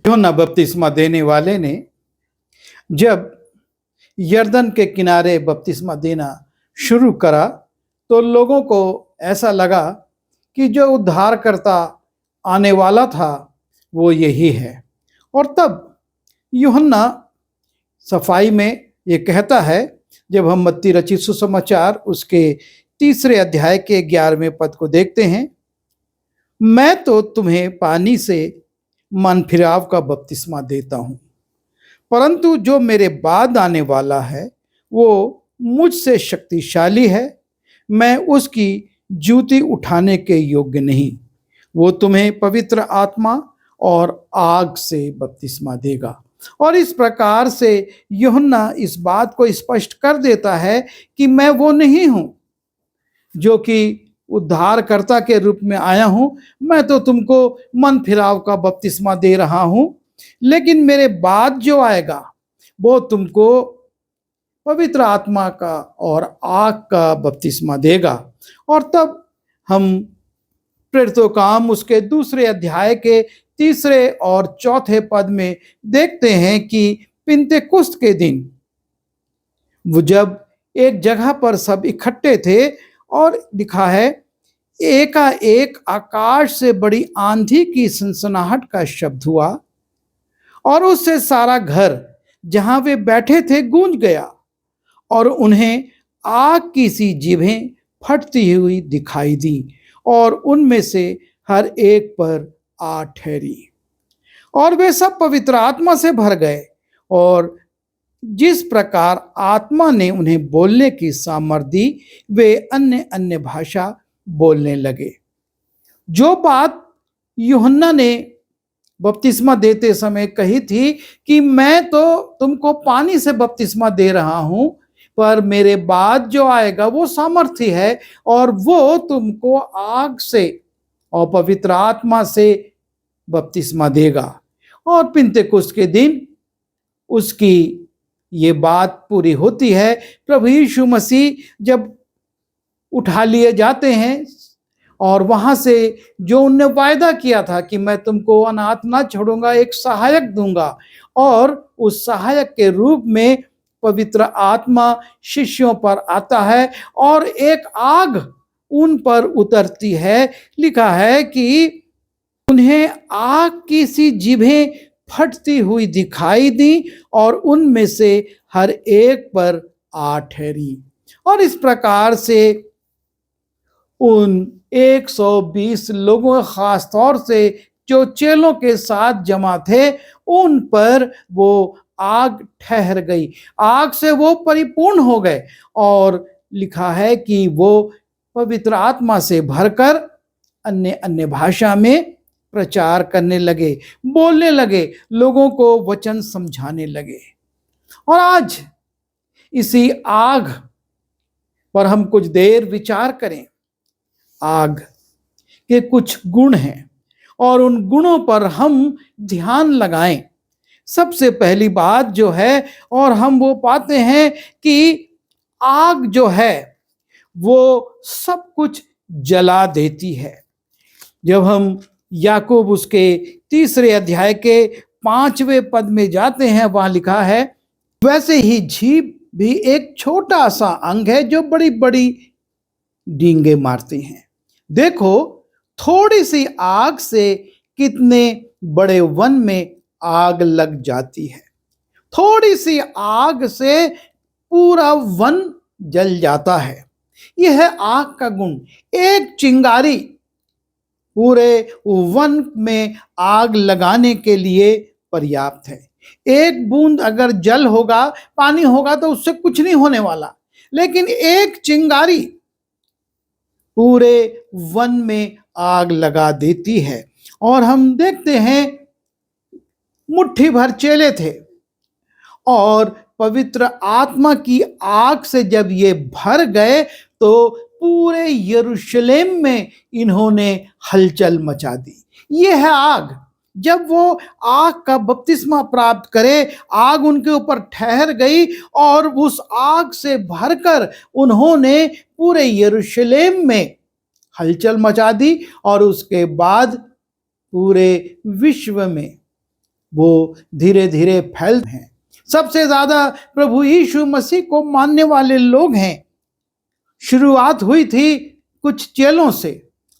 यूहन्ना बपतिस्मा देने वाले ने जब यरदन के किनारे बपतिस्मा देना शुरू करा तो लोगों को ऐसा लगा कि जो उद्धारकर्ता आने वाला था वो यही है। और तब यूहन्ना सफाई में ये कहता है, जब हम मत्ती रचित सुसमाचार उसके 3 अध्याय के 11वें पद को देखते हैं, मैं तो तुम्हें पानी से मन फिराव का बपतिस्मा देता हूं, परंतु जो मेरे बाद आने वाला है वो मुझसे शक्तिशाली है, मैं उसकी जूती उठाने के योग्य नहीं। वो तुम्हें पवित्र आत्मा और आग से बपतिस्मा देगा। और इस प्रकार से यूहन्ना इस बात को स्पष्ट कर देता है कि मैं वो नहीं हूं जो कि उद्धारकर्ता के रूप में आया हूं। मैं तो तुमको मन फिराव का बपतिस्मा दे रहा हूं, लेकिन मेरे बाद जो आएगा वो तुमको पवित्र आत्मा का और आग का बपतिस्मा देगा। और तब हम प्रेरितों काम उसके 2 अध्याय के 3 और 4 पद में देखते हैं कि पिन्तेकुस्त के दिन वो जब एक जगह पर सब इकट्ठे थे और लिखा है, एकाएक आकाश से बड़ी आंधी की सनसनाहट का शब्द हुआ और उससे सारा घर जहां वे बैठे थे गूंज गया और उन्हें आग की सी जीभें फटती हुई दिखाई दी और उनमें से हर एक पर आ ठहरी। और वे सब पवित्र आत्मा से भर गए और जिस प्रकार आत्मा ने उन्हें बोलने की सामर्थ्य दी, वे अन्य अन्य भाषा बोलने लगे। जो बात यूहन्ना ने बपतिस्मा देते समय कही थी कि मैं तो तुमको पानी से बपतिस्मा दे रहा हूं, पर मेरे बाद जो आएगा वो सामर्थ्य है और वो तुमको आग से और पवित्र आत्मा से बपतिस्मा देगा। और पिन्तेकुस्त के दिन उसकी ये बात पूरी होती है। प्रभु यीशु मसीह जब उठा लिए जाते हैं और वहां से जो उनने वायदा किया था कि मैं तुमको अनाथ ना छोड़ूंगा, एक सहायक दूंगा, और उस सहायक के रूप में पवित्र आत्मा शिष्यों पर आता है और एक आग उन पर उतरती है। लिखा है कि उन्हें आग की सी जीभें फटती हुई दिखाई दी और उनमें से हर एक पर आ ठहरी। और इस प्रकार से उन 120 लोगों, खास तौर से जो चेलों के साथ जमा थे, उन पर वो आग ठहर गई। आग से वो परिपूर्ण हो गए और लिखा है कि वो पवित्र आत्मा से भरकर अन्य अन्य भाषा में प्रचार करने लगे, बोलने लगे, लोगों को वचन समझाने लगे। और आज इसी आग पर हम कुछ देर विचार करें। आग के कुछ गुण हैं और उन गुणों पर हम ध्यान लगाएं। सबसे पहली बात जो है, और हम वो पाते हैं कि आग जो है वो सब कुछ जला देती है। जब हम याकूब उसके 3 अध्याय के 5वें पद में जाते हैं, वहां लिखा है, वैसे ही जीभ भी एक छोटा सा अंग है जो बड़ी बड़ी डींगे मारती हैं। देखो, थोड़ी सी आग से कितने बड़े वन में आग लग जाती है। थोड़ी सी आग से पूरा वन जल जाता है। यह है आग का गुण। एक चिंगारी पूरे वन में आग लगाने के लिए पर्याप्त है। एक बूंद अगर जल होगा, पानी होगा, तो उससे कुछ नहीं होने वाला, लेकिन एक चिंगारी पूरे वन में आग लगा देती है। और हम देखते हैं, मुट्ठी भर चेले थे और पवित्र आत्मा की आग से जब ये भर गए तो पूरे यरूशलेम में इन्होंने हलचल मचा दी। ये है आग। जब वो आग का बपतिस्मा प्राप्त करे, आग उनके ऊपर ठहर गई और उस आग से भरकर उन्होंने पूरे यरूशलेम में हलचल मचा दी और उसके बाद पूरे विश्व में वो धीरे धीरे फैलते हैं। सबसे ज्यादा प्रभु यीशु मसीह को मानने वाले लोग हैं। शुरुआत हुई थी कुछ चेलों से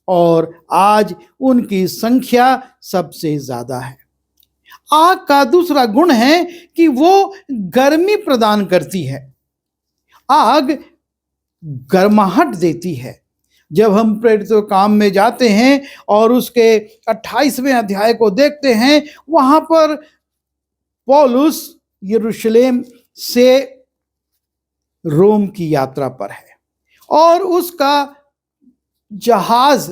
और आज उनकी संख्या सबसे ज्यादा है। आग का दूसरा गुण है कि वो गर्मी प्रदान करती है। आग गर्माहट देती है। जब हम प्रेरितों काम में जाते हैं और उसके 28वें अध्याय को देखते हैं, वहां पर पौलुस यरूशलेम से रोम की यात्रा पर है और उसका जहाज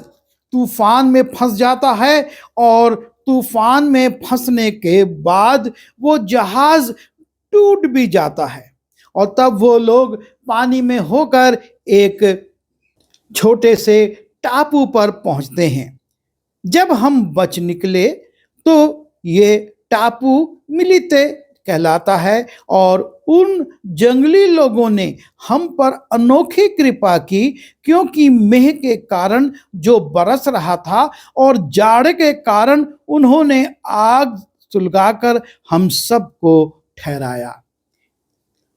तूफान में फंस जाता है और तूफान में फंसने के बाद वो जहाज टूट भी जाता है और तब वो लोग पानी में होकर एक छोटे से टापू पर पहुंचते हैं। जब हम बच निकले तो ये टापू मिलिते कहलाता है और उन जंगली लोगों ने हम पर अनोखी कृपा की, क्योंकि मेह के कारण जो बरस रहा था और जाड़ के कारण उन्होंने आग सुलगाकर हम सबको ठहराया।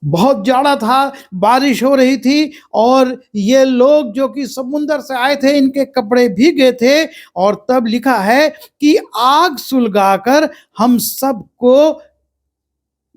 बहुत जाड़ा था, बारिश हो रही थी और ये लोग जो कि समुंदर से आए थे, इनके कपड़े भीगे थे और तब लिखा है कि आग सुलगाकर हम सबको,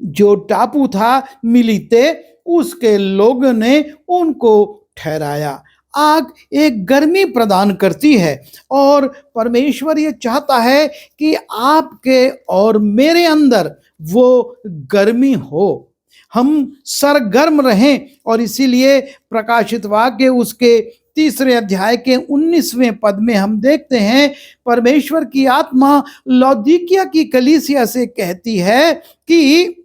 जो टापू था मिलीते, उसके लोगों ने उनको ठहराया। आग एक गर्मी प्रदान करती है और परमेश्वर ये चाहता है कि आपके और मेरे अंदर वो गर्मी हो, हम सरगर्म रहें। और इसीलिए प्रकाशित वाक्य उसके 3 अध्याय के 19वें पद में हम देखते हैं, परमेश्वर की आत्मा लौदीकिया की कलीसिया से कहती है कि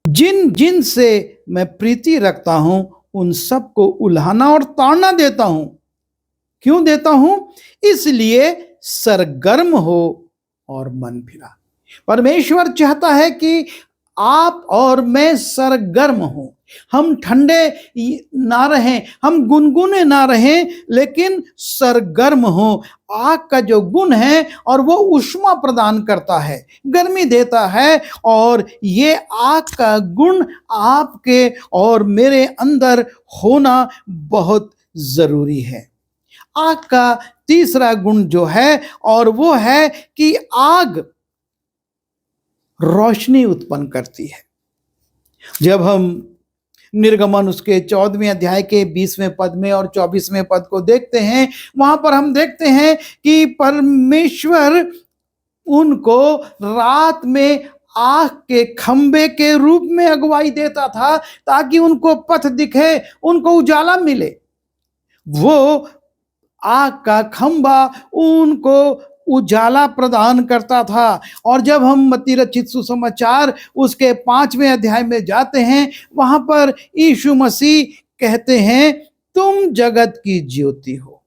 जिन जिन से मैं प्रीति रखता हूं उन सबको उल्हाना और ताड़ना देता हूं। क्यों देता हूं? इसलिए सरगर्म हो और मन फिरा। परमेश्वर चाहता है कि आप और मैं सरगर्म हों, हम ठंडे ना रहें, हम गुनगुने ना रहें, लेकिन सरगर्म हों। आग का जो गुण है और वो ऊष्मा प्रदान करता है, गर्मी देता है, और ये आग का गुण आपके और मेरे अंदर होना बहुत जरूरी है। आग का तीसरा गुण जो है और वो है कि आग रोशनी उत्पन्न करती है। जब हम निर्गमन उसके 14वें अध्याय के 20वें पद में और 24वें पद को देखते हैं, वहां पर हम देखते हैं कि परमेश्वर उनको रात में आग के खंबे के रूप में अगुवाई देता था ताकि उनको पथ दिखे, उनको उजाला मिले। वो आग का खंबा उनको उजाला प्रदान करता था। और जब हम मत्ती रचित सुसमाचार उसके 5वें अध्याय में जाते हैं, वहां पर यीशु मसीह कहते हैं, तुम जगत की ज्योति हो।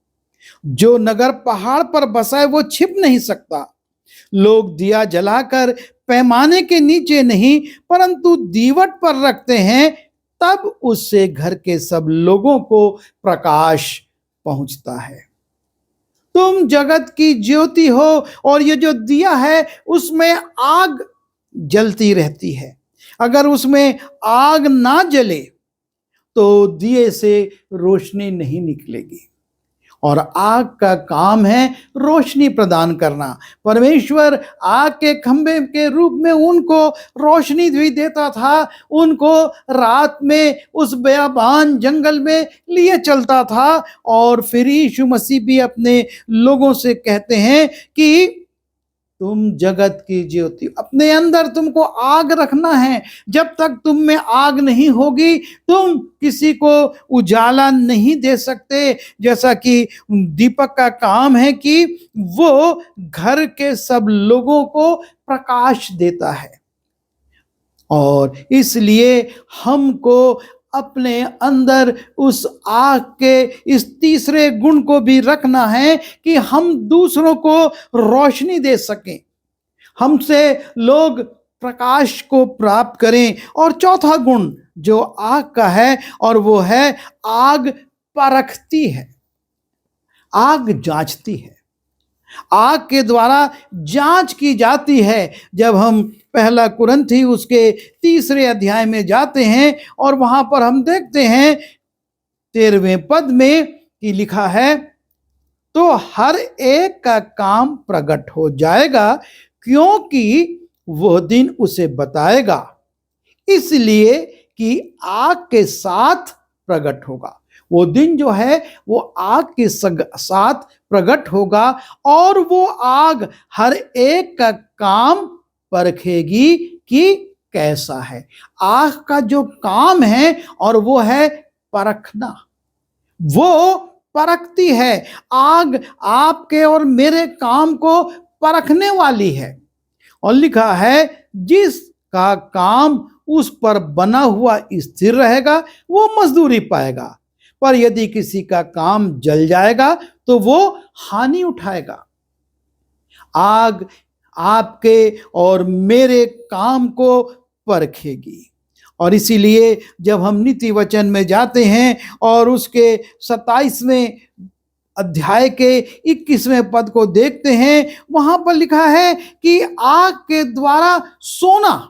जो नगर पहाड़ पर बसा है वो छिप नहीं सकता। लोग दिया जलाकर पैमाने के नीचे नहीं परंतु दीवट पर रखते हैं, तब उससे घर के सब लोगों को प्रकाश पहुंचता है। तुम जगत की ज्योति हो, और ये जो दिया है उसमें आग जलती रहती है। अगर उसमें आग ना जले तो दिए से रोशनी नहीं निकलेगी, और आग का काम है रोशनी प्रदान करना। परमेश्वर आग के खंभे के रूप में उनको रोशनी भी देता था, उनको रात में उस बेयाबान जंगल में लिए चलता था। और फिर यीशु मसीह भी अपने लोगों से कहते हैं कि तुम जगत की ज्योति, अपने अंदर तुमको आग रखना है। जब तक तुम में आग नहीं होगी तुम किसी को उजाला नहीं दे सकते। जैसा कि दीपक का काम है कि वो घर के सब लोगों को प्रकाश देता है, और इसलिए हमको अपने अंदर उस आग के इस तीसरे गुण को भी रखना है कि हम दूसरों को रोशनी दे सकें, हमसे लोग प्रकाश को प्राप्त करें। और चौथा गुण जो आग का है और वो है आग परखती है, आग जांचती है। आग के द्वारा जांच की जाती है। जब हम पहला कुरिन्थी उसके 3 अध्याय में जाते हैं और वहां पर हम देखते हैं 13वें पद में कि लिखा है, तो हर एक का काम प्रकट हो जाएगा, क्योंकि वह दिन उसे बताएगा, इसलिए कि आग के साथ प्रकट होगा। वो दिन जो है वो आग के साथ प्रकट होगा और वो आग हर एक का काम परखेगी कि कैसा है। आग का जो काम है और वो है परखना, वो परखती है। आग आपके और मेरे काम को परखने वाली है। और लिखा है, जिसका काम उस पर बना हुआ स्थिर रहेगा वो मजदूरी पाएगा, पर यदि किसी का काम जल जाएगा तो वो हानि उठाएगा। आग आपके और मेरे काम को परखेगी। और इसीलिए जब हम नीति वचन में जाते हैं और उसके 27वें अध्याय के 21वें पद को देखते हैं, वहां पर लिखा है कि आग के द्वारा सोना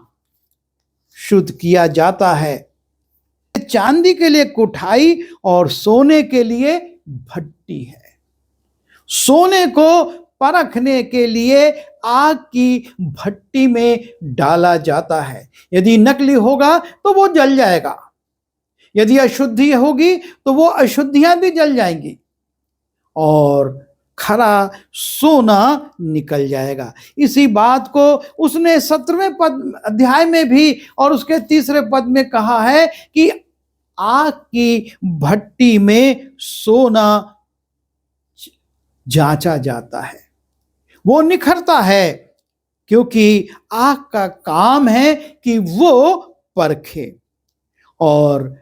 शुद्ध किया जाता है। चांदी के लिए कुठाई और सोने के लिए भट्टी है। सोने को परखने के लिए आग की भट्टी में डाला जाता है। यदि नकली होगा तो वो जल जाएगा, यदि अशुद्धि होगी तो वो अशुद्धियां भी जल जाएंगी और खरा सोना निकल जाएगा। इसी बात को उसने 17वें पद अध्याय में भी और उसके 3 पद में कहा है कि आग की भट्टी में सोना जांचा जाता है, वो निखरता है, क्योंकि आग का काम है कि वो परखे। और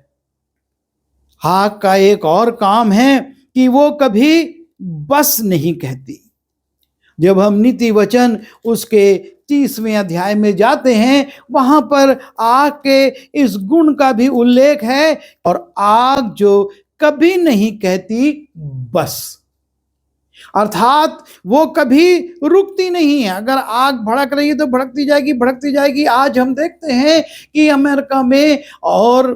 आग का एक और काम है कि वो कभी बस नहीं कहती। जब हम नीति वचन उसके 30वें अध्याय में जाते हैं, वहां पर आग के इस गुण का भी उल्लेख है, और आग जो कभी नहीं कहती बस, अर्थात वो कभी रुकती नहीं है। अगर आग भड़क रही है तो भड़कती जाएगी, भड़कती जाएगी। आज हम देखते हैं कि अमेरिका में और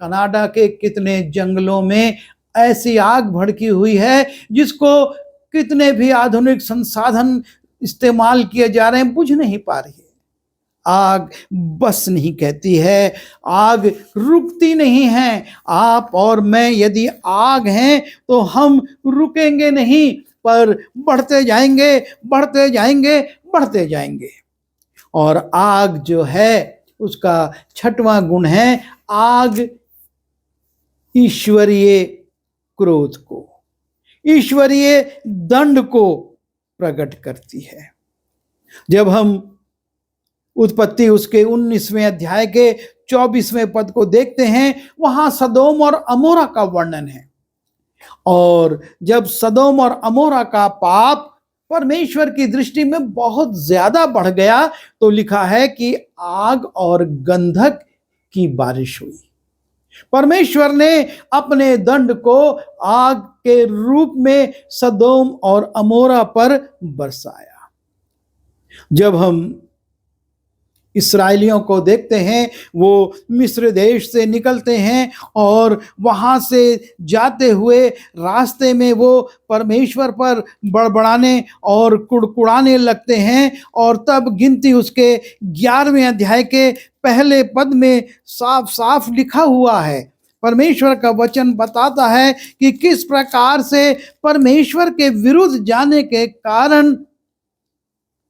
कनाडा के कितने जंगलों में ऐसी आग भड़की हुई है जिसको कितने भी आधुनिक संसाधन इस्तेमाल किए जा रहे हैं, बुझ नहीं पा रही है। आग बस नहीं कहती है, आग रुकती नहीं है। आप और मैं यदि आग हैं तो हम रुकेंगे नहीं, पर बढ़ते जाएंगे, बढ़ते जाएंगे, बढ़ते जाएंगे। और आग जो है उसका 6वां गुण है, आग ईश्वरीय क्रोध को, ईश्वरीय दंड को प्रकट करती है। जब हम उत्पत्ति उसके 19वें अध्याय के 24वें पद को देखते हैं, वहां सदोम और अमोरा का वर्णन है। और जब सदोम और अमोरा का पाप परमेश्वर की दृष्टि में बहुत ज्यादा बढ़ गया तो लिखा है कि आग और गंधक की बारिश हुई। परमेश्वर ने अपने दंड को आग के रूप में सदोम और अमोरा पर बरसाया। जब हम इस्राएलियों को देखते हैं, वो मिस्र देश से निकलते हैं और वहां से जाते हुए रास्ते में वो परमेश्वर पर बड़बड़ाने और कुड़कुड़ाने लगते हैं। और तब गिनती उसके 11वें अध्याय के पहले पद में साफ साफ लिखा हुआ है, परमेश्वर का वचन बताता है कि किस प्रकार से परमेश्वर के विरुद्ध जाने के कारण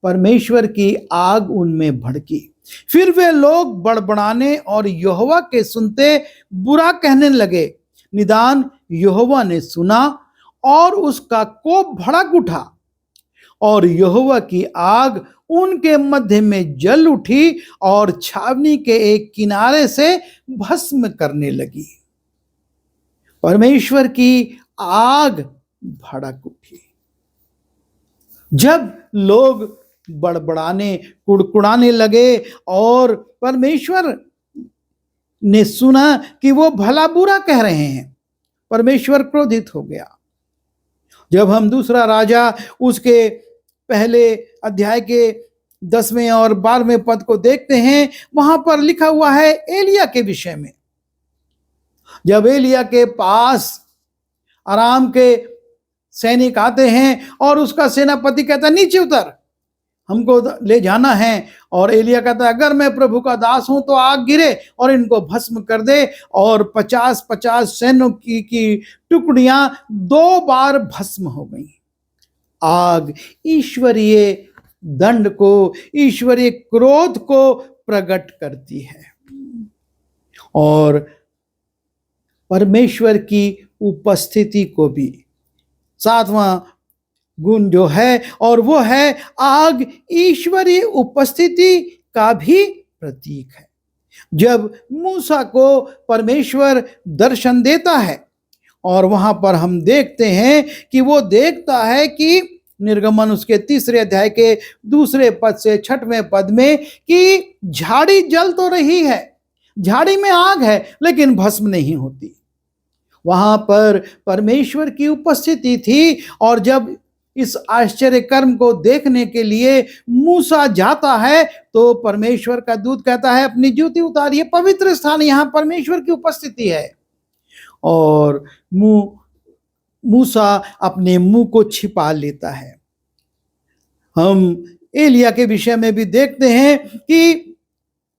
परमेश्वर की आग उनमें भड़की। फिर वे लोग बड़बड़ाने और यहोवा के सुनते बुरा कहने लगे। निदान यहोवा ने सुना और उसका कोप भड़क उठा और यहोवा की आग उनके मध्य में जल उठी और छावनी के एक किनारे से भस्म करने लगी। परमेश्वर की आग भड़क उठी। जब लोग बड़बड़ाने कुड़कुड़ाने लगे और परमेश्वर ने सुना कि वो भला बुरा कह रहे हैं, परमेश्वर क्रोधित हो गया। जब हम दूसरा राजा उसके पहले अध्याय के 10वें और 12वें पद को देखते हैं, वहां पर लिखा हुआ है एलिया के विषय में। जब एलिया के पास आराम के सैनिक आते हैं और उसका सेनापति कहता है नीचे उतर, हमको ले जाना है। और एलिया कहता है अगर मैं प्रभु का दास हूं तो आग गिरे और इनको भस्म कर दे। और 50-50 सैन्यों की टुकड़ियां 2 बार भस्म हो गई। आग ईश्वरीय दंड को, ईश्वरीय क्रोध को प्रकट करती है और परमेश्वर की उपस्थिति को भी। 7वां गुण जो है और वो है आग ईश्वरीय उपस्थिति का भी प्रतीक है। जब मूसा को परमेश्वर दर्शन देता है और वहां पर हम देखते हैं कि वो देखता है कि निर्गमन उसके 3 अध्याय के 2 पद से 6वें पद में कि झाड़ी जल तो रही है, झाड़ी में आग है लेकिन भस्म नहीं होती। वहां पर परमेश्वर की उपस्थिति थी। और जब इस आश्चर्य कर्म को देखने के लिए मूसा जाता है तो परमेश्वर का दूत कहता है अपनी जूती उतारिए, पवित्र स्थान, यहां परमेश्वर की उपस्थिति है। और मूसा अपने मुंह को छिपा लेता है। हम एलिया के विषय में भी देखते हैं कि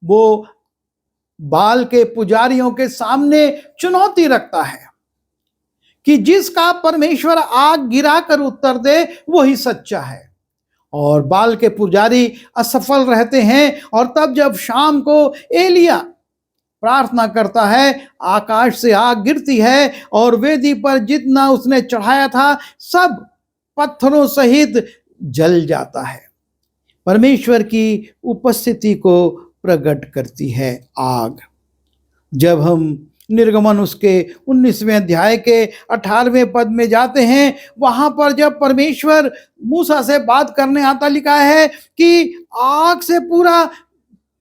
वो बाल के पुजारियों के सामने चुनौती रखता है कि जिसका परमेश्वर आग गिराकर उत्तर दे वही सच्चा है। और बाल के पुजारी असफल रहते हैं। और तब जब शाम को एलिया प्रार्थना करता है, आकाश से आग गिरती है और वेदी पर जितना उसने चढ़ाया था सब पत्थरों सहित जल जाता है। परमेश्वर की उपस्थिति को प्रकट करती है आग। जब हम निर्गमन उसके 19वें अध्याय के 18वें पद में जाते हैं, वहां पर जब परमेश्वर मूसा से बात करने आता, लिखा है कि आग से पूरा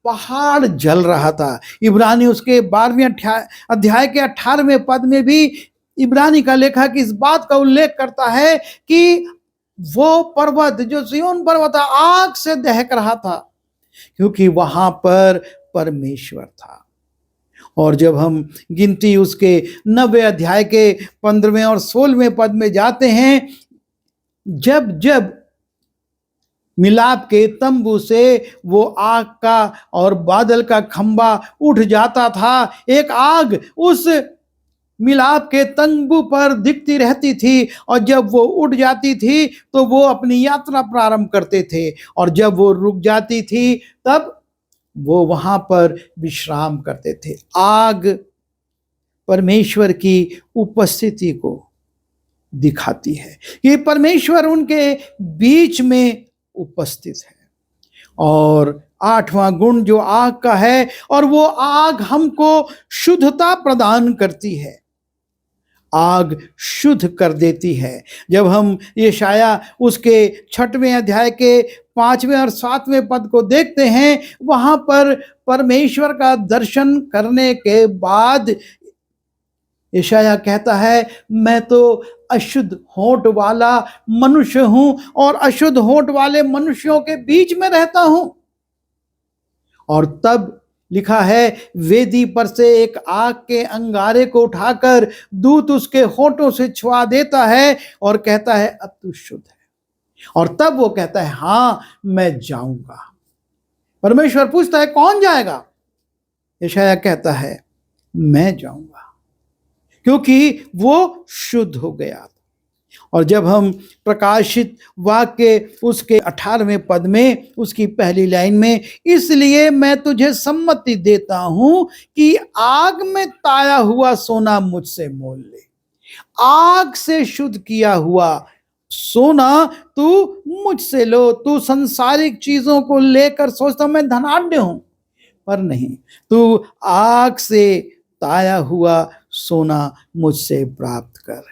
पहाड़ जल रहा था। इब्रानी उसके 12वें अध्याय के 18वें पद में भी इब्रानी का लेखक इस बात का उल्लेख करता है कि वो पर्वत जो सिय्योन पर्वत था आग से दहक रहा था, क्योंकि वहां पर परमेश्वर था। और जब हम गिनती उसके 90 अध्याय के 15वें और 16वें पद में जाते हैं, जब जब मिलाप के तंबू से वो आग का और बादल का खंबा उठ जाता था, एक आग उस मिलाप के तंबू पर दिखती रहती थी। और जब वो उठ जाती थी तो वो अपनी यात्रा प्रारंभ करते थे, और जब वो रुक जाती थी तब वो वहां पर विश्राम करते थे। आग परमेश्वर की उपस्थिति को दिखाती है कि परमेश्वर उनके बीच में उपस्थित है। और 8वां गुण जो आग का है, और वो आग हमको शुद्धता प्रदान करती है, आग शुद्ध कर देती है। जब हम यशाया उसके 6वें अध्याय के 5वें और 7वें पद को देखते हैं, वहां पर परमेश्वर का दर्शन करने के बाद यशाया कहता है मैं तो अशुद्ध होंठ वाला मनुष्य हूं और अशुद्ध होंठ वाले मनुष्यों के बीच में रहता हूं। और तब लिखा है वेदी पर से एक आग के अंगारे को उठाकर दूत उसके होंठों से छुआ देता है और कहता है अब तू शुद्ध है। और तब वो कहता है हां मैं जाऊंगा। परमेश्वर पूछता है कौन जाएगा? यशाया कहता है मैं जाऊंगा, क्योंकि वो शुद्ध हो गया था। और जब हम प्रकाशित वाक्य उसके 18वें पद में उसकी पहली लाइन में, इसलिए मैं तुझे सम्मति देता हूं कि आग में ताया हुआ सोना मुझसे मोल ले। आग से शुद्ध किया हुआ सोना तू मुझसे लो। तू संसारिक चीजों को लेकर सोचता मैं धनाढ्य हूं, पर नहीं, तू आग से ताया हुआ सोना मुझसे प्राप्त कर।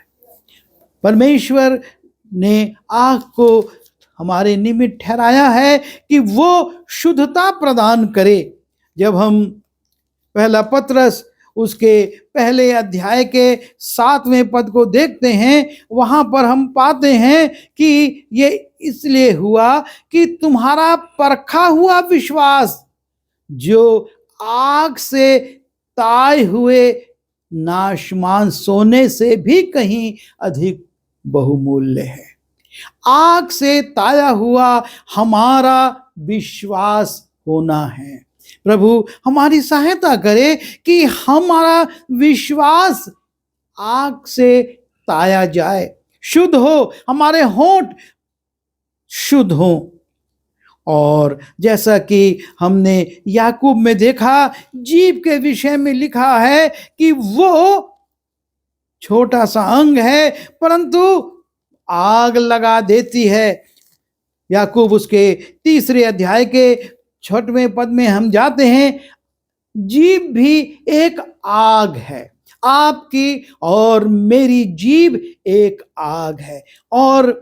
परमेश्वर ने आग को हमारे निमित्त ठहराया है कि वो शुद्धता प्रदान करे। जब हम पहला पत्रस उसके पहले अध्याय के 7वें पद को देखते हैं, वहां पर हम पाते हैं कि ये इसलिए हुआ कि तुम्हारा परखा हुआ विश्वास, जो आग से ताए हुए नाशमान सोने से भी कहीं अधिक बहुमूल्य है। आग से ताया हुआ हमारा विश्वास होना है। प्रभु हमारी सहायता करे कि हमारा विश्वास आग से ताया जाए, शुद्ध हो, हमारे होंठ शुद्ध हो। और जैसा कि हमने याकूब में देखा, जीभ के विषय में लिखा है कि वो छोटा सा अंग है परंतु आग लगा देती है। याकूब उसके 3 अध्याय के 6वें पद में हम जाते हैं, जीभ भी एक आग है, आपकी और मेरी जीभ एक आग है। और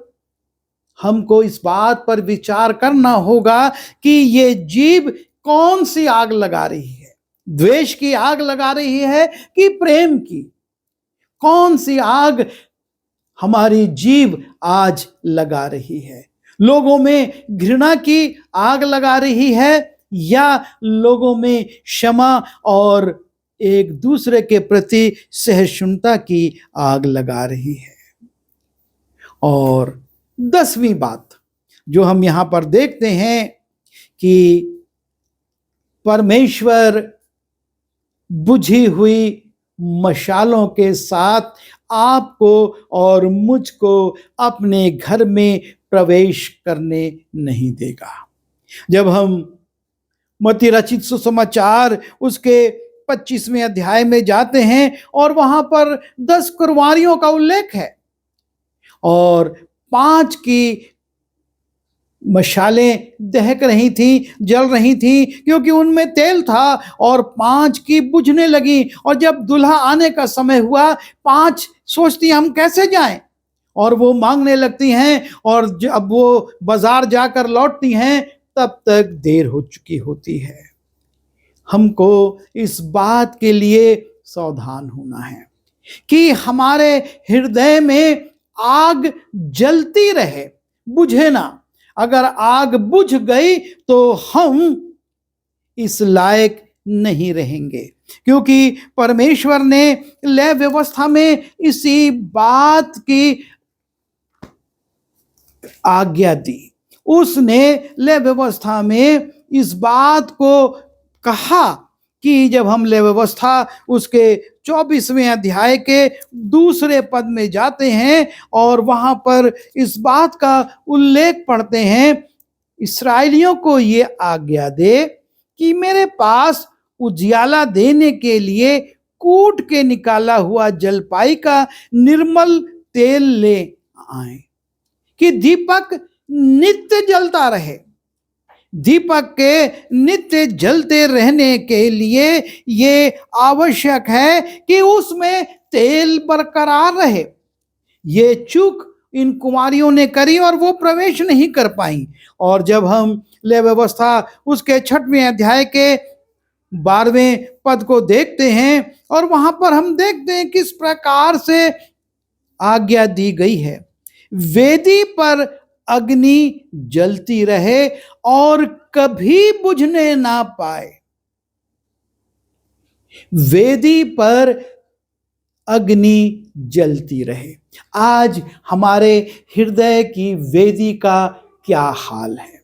हमको इस बात पर विचार करना होगा कि ये जीभ कौन सी आग लगा रही है, द्वेष की आग लगा रही है कि प्रेम की? कौन सी आग हमारी जीभ आज लगा रही है? लोगों में घृणा की आग लगा रही है या लोगों में क्षमा और एक दूसरे के प्रति सहिष्णुता की आग लगा रही है? और 10वीं बात जो हम यहां पर देखते हैं कि परमेश्वर बुझी हुई मशालों के साथ आपको और मुझको अपने घर में प्रवेश करने नहीं देगा। जब हम मत्ती रचित सुसमाचार उसके 25वें अध्याय में जाते हैं और वहां पर 10 कुर्बानियों का उल्लेख है और 5 की मशालें दहक रही थी, जल रही थी क्योंकि उनमें तेल था, और 5 की बुझने लगी। और जब दूल्हा आने का समय हुआ, 5 सोचती हम कैसे जाएं, और वो मांगने लगती हैं, और जब वो बाजार जाकर लौटती हैं तब तक देर हो चुकी होती है। हमको इस बात के लिए सावधान होना है कि हमारे हृदय में आग जलती रहे, बुझे ना। अगर आग बुझ गई तो हम इस लायक नहीं रहेंगे, क्योंकि परमेश्वर ने लय व्यवस्था में इसी बात की आज्ञा दी। उसने लय व्यवस्था में इस बात को कहा कि जब हम लय व्यवस्था उसके 24वें अध्याय के 2 पद में जाते हैं और वहां पर इस बात का उल्लेख पढ़ते हैं, इस्राएलियों को ये आज्ञा दे कि मेरे पास उजियाला देने के लिए कूट के निकाला हुआ जलपाई का निर्मल तेल ले आए, कि दीपक नित्य जलता रहे। दीपक के नित्य जलते रहने के लिए ये आवश्यक है कि उसमें तेल बरकरार रहे। ये चूक इन कुमारियों ने करी और वो प्रवेश नहीं कर पाई। और जब हम लय व्यवस्था उसके 6वें अध्याय के 12वें पद को देखते हैं और वहां पर हम देखते हैं किस प्रकार से आज्ञा दी गई है, वेदी पर अग्नि जलती रहे और कभी बुझने ना पाए। वेदी पर अग्नि जलती रहे। आज हमारे हृदय की वेदी का क्या हाल है?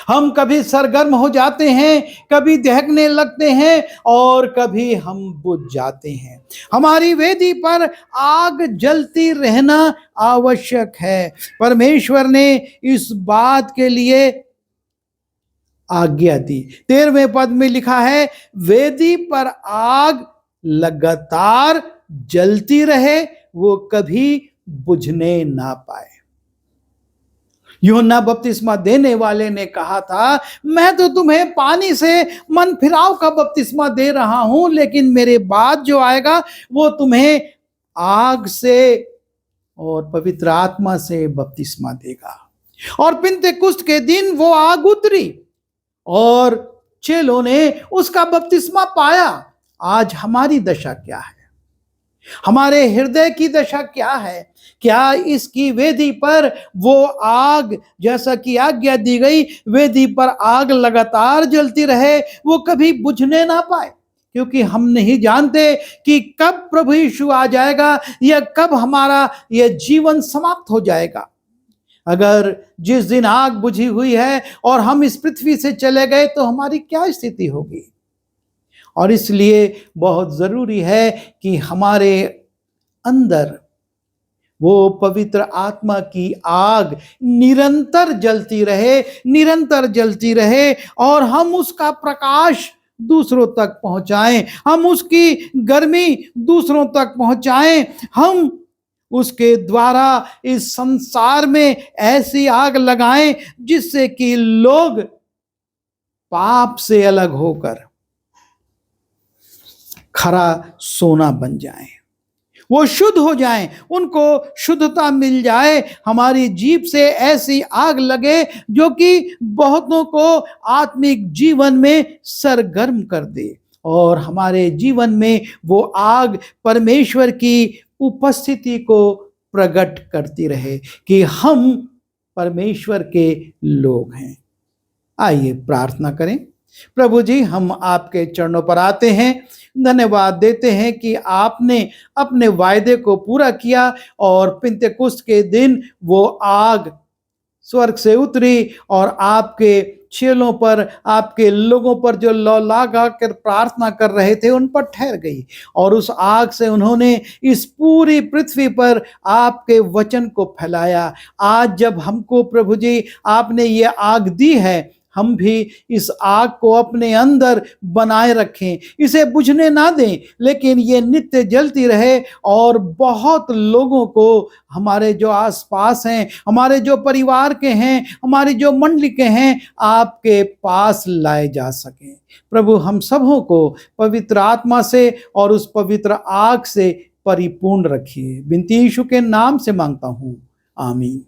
हम कभी सरगर्म हो जाते हैं, कभी दहकने लगते हैं और कभी हम बुझ जाते हैं। हमारी वेदी पर आग जलती रहना आवश्यक है। परमेश्वर ने इस बात के लिए आज्ञा दी। 13वें पद में लिखा है, वेदी पर आग लगातार जलती रहे, वो कभी बुझने ना पाए। यूहन्ना बपतिस्मा देने वाले ने कहा था, मैं तो तुम्हें पानी से मन फिराव का बपतिस्मा दे रहा हूं, लेकिन मेरे बाद जो आएगा वो तुम्हें आग से और पवित्र आत्मा से बपतिस्मा देगा। और पिन्तेकुस्त के दिन वो आग उतरी और चेलों ने उसका बपतिस्मा पाया। आज हमारी दशा क्या है, हमारे हृदय की दशा क्या है। क्या इसकी वेदी पर वो आग, जैसा कि आज्ञा दी गई, वेदी पर आग लगातार जलती रहे, वो कभी बुझने ना पाए, क्योंकि हम नहीं जानते कि कब प्रभु यीशु आ जाएगा या कब हमारा यह जीवन समाप्त हो जाएगा। अगर जिस दिन आग बुझी हुई है और हम इस पृथ्वी से चले गए तो हमारी क्या स्थिति होगी। और इसलिए बहुत जरूरी है कि हमारे अंदर वो पवित्र आत्मा की आग निरंतर जलती रहे, निरंतर जलती रहे, और हम उसका प्रकाश दूसरों तक पहुंचाएं, हम उसकी गर्मी दूसरों तक पहुंचाएं, हम उसके द्वारा इस संसार में ऐसी आग लगाएं जिससे कि लोग पाप से अलग होकर खरा सोना बन जाएं, वो शुद्ध हो जाएं, उनको शुद्धता मिल जाए। हमारी जीभ से ऐसी आग लगे जो कि बहुतों को आत्मिक जीवन में सरगर्म कर दे, और हमारे जीवन में वो आग परमेश्वर की उपस्थिति को प्रकट करती रहे कि हम परमेश्वर के लोग हैं। आइए प्रार्थना करें। प्रभु जी, हम आपके चरणों पर आते हैं, धन्यवाद देते हैं कि आपने अपने वायदे को पूरा किया और पिंतेकुस्त के दिन वो आग स्वर्ग से उतरी और आपके चेलों पर, आपके लोगों पर जो लौलागा कर प्रार्थना कर रहे थे उन पर ठहर गई, और उस आग से उन्होंने इस पूरी पृथ्वी पर आपके वचन को फैलाया। आज जब हमको प्रभु जी आपने ये आग दी है, हम भी इस आग को अपने अंदर बनाए रखें, इसे बुझने ना दें, लेकिन ये नित्य जलती रहे और बहुत लोगों को, हमारे जो आसपास हैं, हमारे जो परिवार के हैं, हमारी जो मंडली के हैं, आपके पास लाए जा सकें। प्रभु, हम सबों को पवित्र आत्मा से और उस पवित्र आग से परिपूर्ण रखिए। विनती यीशु के नाम से मांगता हूँ, आमीन।